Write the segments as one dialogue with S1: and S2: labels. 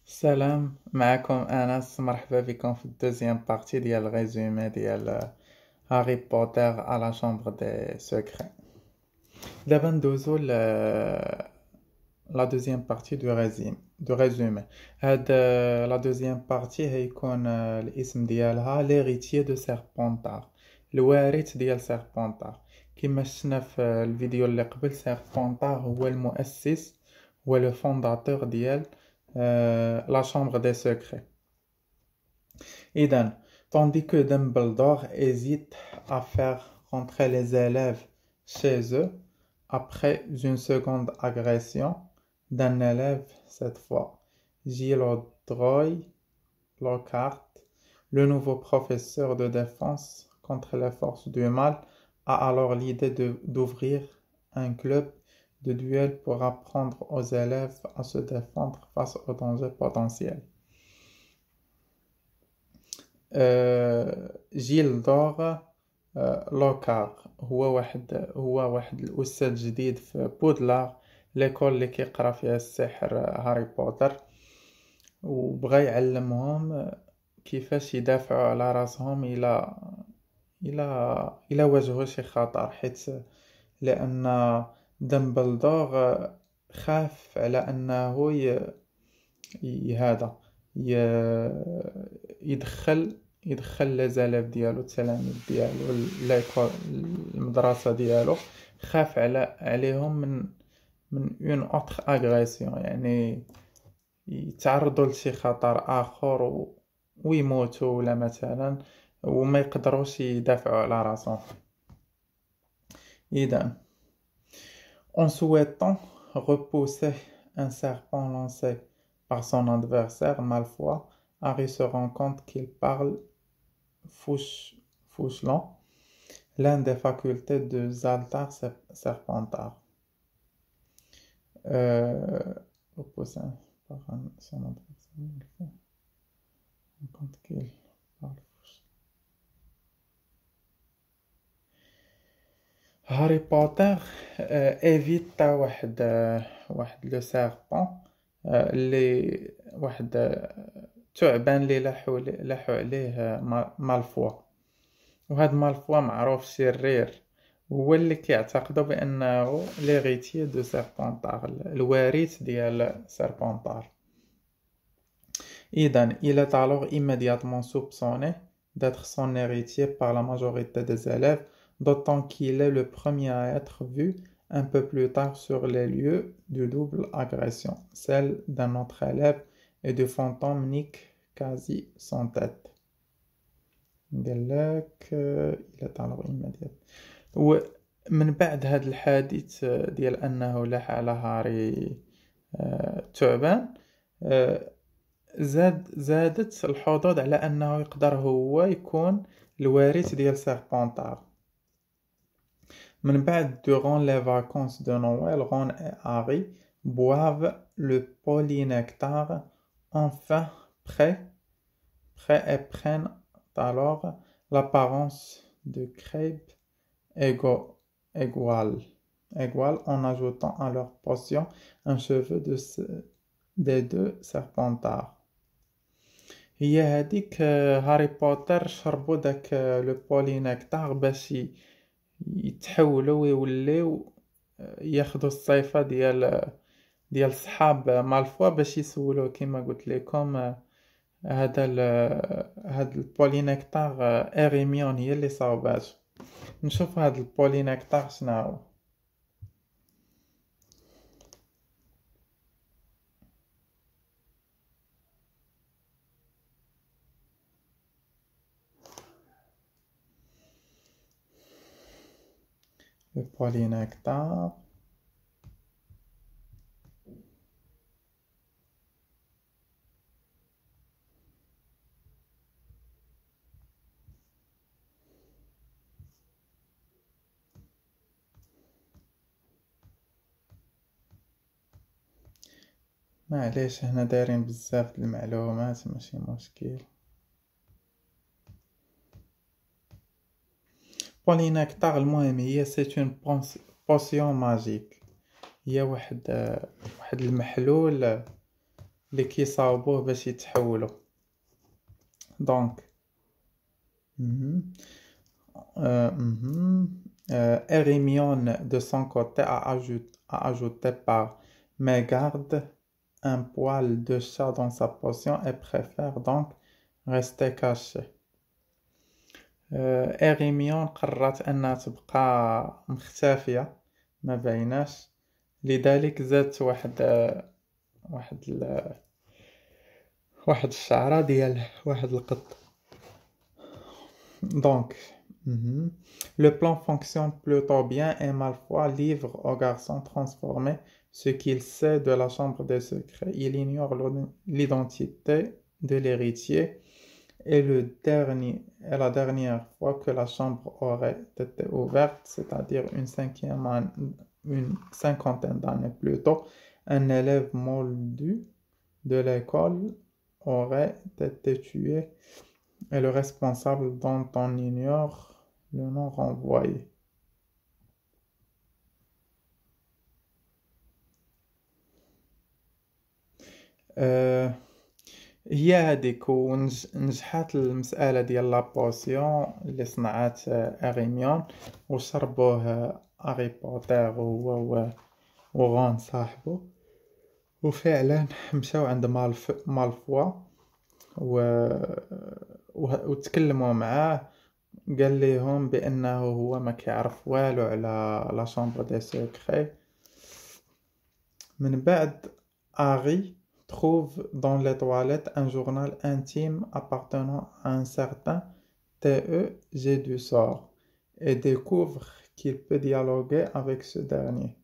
S1: Salam, معكم أنس. مرحبا بكم في الدوزيام بارتي ديال الريزومي ديال هاري بوتر à la chambre des secrets. دابا ندوزو لا دوزيام بارتي دو ريزومي. هاد لا دوزيام بارتي هيكون الاسم ديالها ليغيتيي دو سيربونتار، الوارث ديال سيربونتار. كما شفنا في الفيديو اللي قبل، سيربونتار هو المؤسس، هو لو فونداتور ديال la chambre des secrets. Eden, tandis que Dumbledore hésite à faire rentrer les élèves chez eux après une seconde agression d'un élève, cette fois, Gilderoy Lockhart, le nouveau professeur de défense contre les forces du mal, a alors l'idée d'ouvrir un club de duel pour apprendre aux élèves à se défendre face aux dangers potentiels. جيلدور لوكار هو واحد الأستاذ جديد في بودلار، ليكول اللي كيقرا فيها السحر هاري بوتر، وبغى يعلمهم كيفاش يدافعوا على راسهم الى واجهوا شي خطر، حيت لان دمبلدور خاف على انه هذا يدخل لزلاف ديالو، التلاميذ ديالو، المدرسه ديالو، خاف عليهم من اون اوتر اغريسيون، يعني يتعرضوا لشي خطر اخر ويموتوا ولا مثلا، وما يقدروش يدافعوا على راسهم. إذن en souhaitant repousser un serpent lancé par son adversaire Malfoy, Harry se rend compte qu'il parle Fauchelon, l'un des facultés de Zaltar Serpentard. Repousser par son adversaire Malfoy, rend compte qu'il parle هاري بوتر évite واحد لو سيربون اللي واحد ثعبان اللي لاحو عليه مالفوا، وهاد مالفوا معروف شرير، هو اللي كيعتقدوا بانه ليغيتيي دو سيربونتار، الوارث ديال سيربونتار. إذن il est alors immédiatement soupçonné d'être son héritier par la majorité des élèves, d'autant qu'il est le premier à être vu un peu plus tard sur les lieux de double agression, celle d'un autre élève et du fantôme Nick quasi sans tête. Il est alors immédiat. ومن بعد هذا الحادث ديال أنه لاح على هاري ثعبان، زادت الحظوظ على أنه يقدر هو يكون الوارث ديال سيربونتار. من بعد durant les vacances de Noël, Ron et Harry boivent le polynectar enfin prêt et prennent alors l'apparence de crêpes égales en ajoutant à leur potion un cheveu des deux serpentards. هي هذيك هاري بوتر شربوا داك لو بولينكتار باش يتحولوا ويوليو ياخذوا الصيفه ديال صحاب مالفوا باش يسولوا. كما قلت لكم هذا البولينكتار إيريميون هي اللي صاوبات. نشوف هذا البولينكتار شنو. Le polynectar. معليش هنا دايرين بزاف د المعلومات، ماشي مشكل. بولينكتار المهم هي سيت اون بوسيون ماجيك، هي واحد المحلول اللي كيصاوبوه باش يتحولوا. دونك Hermione de son côté a ajouté par mais garde un poil de chat dans sa potion et préfère donc rester cachée. إيريميون قررت أنها تبقى مختفية ما بيناش، لذلك زادت واحد الشعرة ديال واحد القط. Donc, le plan fonctionne plutôt bien et Malfoy livre au garçon transformé ce qu'il sait de la chambre des secrets. Il ignore l'identité de l'héritier et la dernière fois que la chambre aurait été ouverte, c'est-à-dire une cinquantaine d'années plus tôt, un élève moldu de l'école aurait été tué et le responsable dont on ignore le nom renvoyé. هي هذيك ونجحت المسألة ديال لابوسيون اللي صنعات إغيميون وشربوه هاري بوتر وهو وغون صاحبه، وفعلا مشاو عند مالفوا وتكلموا معاه، قال لهم بأنه هو ما كيعرف والو على لا شامبر دي سيكري. من بعد هاري trouve dans les toilettes un journal intime appartenant à un certain T.E. Gédusor et découvre qu'il peut dialoguer avec ce dernier.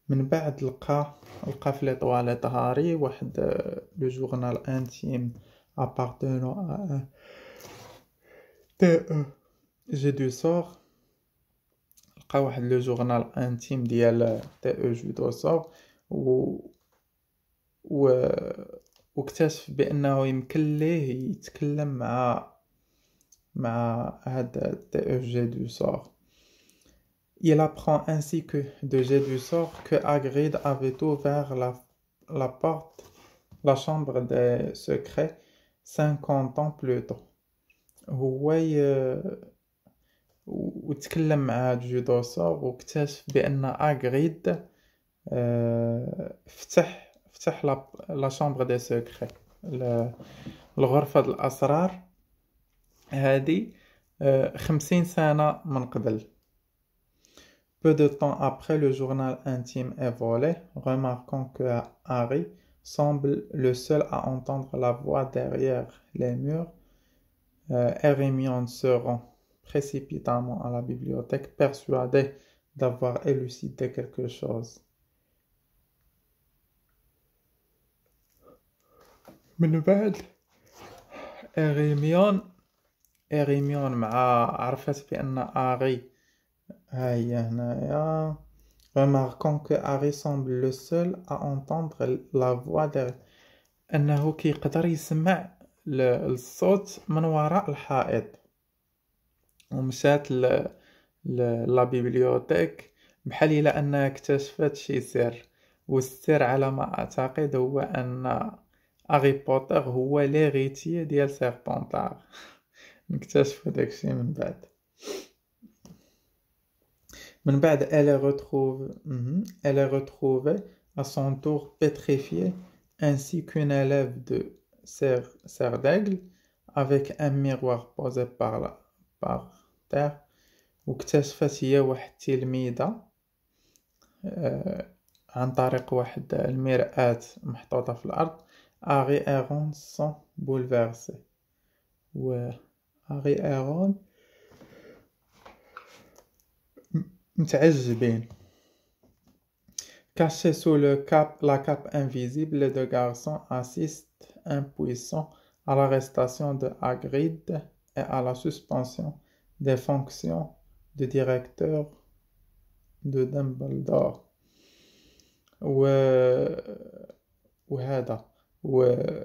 S1: من بعد لقى في les toilettes هاري واحد le journal intime appartenant à un T.E. Gédusor، لقى واحد le journal intime ديال T.E. Gédusor واكتشف بأنه يمكن ليه يتكلم مع هذا T.E. Gédusor. Il apprend ainsi que de Gédusor que Hagrid avait ouvert la porte, la chambre des secrets 50 ans plus tôt. هو وتكلم مع جيدوسور واكتشف بأن أغريد فتح لا شامبر دي سيكري، الغرفة الأسرار هذه 50 سنة من قبل. Peu de temps après, le journal intime est volé, remarquant que Harry semble le seul à entendre la voix derrière les murs. Hermione se rend précipitamment à la bibliothèque, persuadée d'avoir élucidé quelque chose. من بعد إريميون مع عرفت بأن هاري هاي هنايا remarquant que Harry semble le seul à entendre la voix derrière، أنه كيقدر يسمع الصوت من وراء الحائط، ومشات لا بيبليوتيك بحال إلا أنها اكتشفت شي سر، والسر على ما أعتقد هو أن هاري بوتر هو ليغيتي ديال سيربونتار. نكتشفوا داكشي من بعد. elle est retrouvée à son tour pétrifiée ainsi qu'une élève de serre d'aigle avec un miroir posé par terre. واكتشفت هي واحد التلميذة عن طريق واحد المرآة محطوطة في الأرض. Harry et Ron sont bouleversés. Harry et Ron متعجبين. Cachés sous la cape invisible, les deux garçons assistent impuissants à l'arrestation de Hagrid et à la suspension des fonctions de directeur de Dumbledore.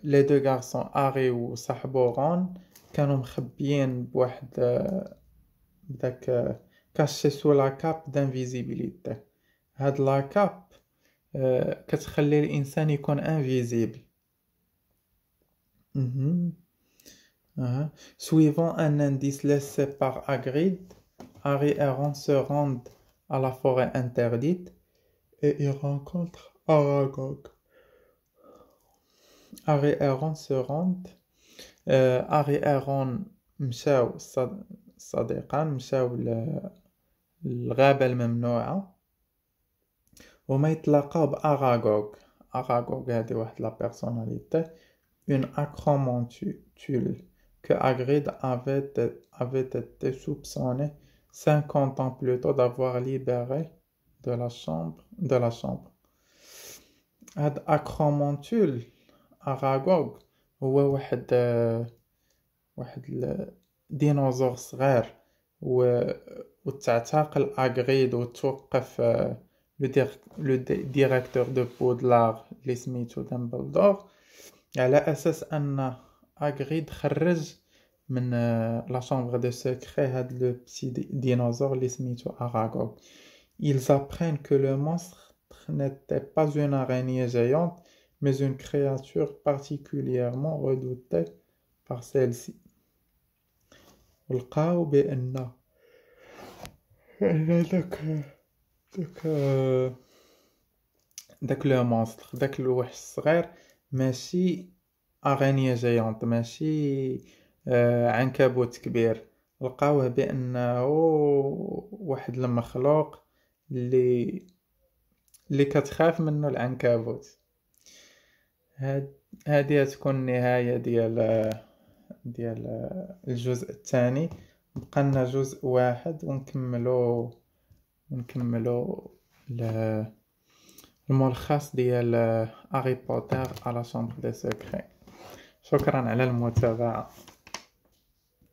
S1: les deux garçons Harry وصاحبو رون كانوا مخبيين بواحد بداك caché sous la cape d'invisibilité. هاد لا كاب كتخلي الإنسان يكون invisible. Suivant un indice laissé par Hagrid, Harry et Ron se rendent à la forêt interdite et ils rencontrent Aragog. Harry et Ron se rendent. Harry et Ron مشاو صديقان مشاو للغابة الممنوعة وما يتلاقاو بأراغوغ. أراغوغ هذه واحد لا بيرسوناليتي une acromontule que Hagrid avait été soupçonné 50 ans plus tôt d'avoir libéré de la chambre. هاد أكرومونتول أراغوغ هو واحد الديناصور صغير وتعتقل أغريد وتوقف لو ديريكتور دو بودلار اللي سميتو دامبلدور على أساس أن أغريد خرج من لا شامبر دو سيكري هاد لو بتي ديناصور اللي سميتو أراغوغ. Ils apprennent que le monstre n'était pas une araignée géante mais une créature particulièrement redoutée par celle-ci. ولقاو بأن داك لو مونستر داك الوحش الصغير ماشي أغنية جيانت ماشي عنكبوت كبير لقاوه بأنه واحد المخلوق اللي كتخاف منه العنكبوت. هذه تكون النهاية ديال الجزء الثاني. بقى لنا جزء واحد ونكملو الملخص ديال هاري بوتر على شامبر دي سيكري. شكرا على المتابعة.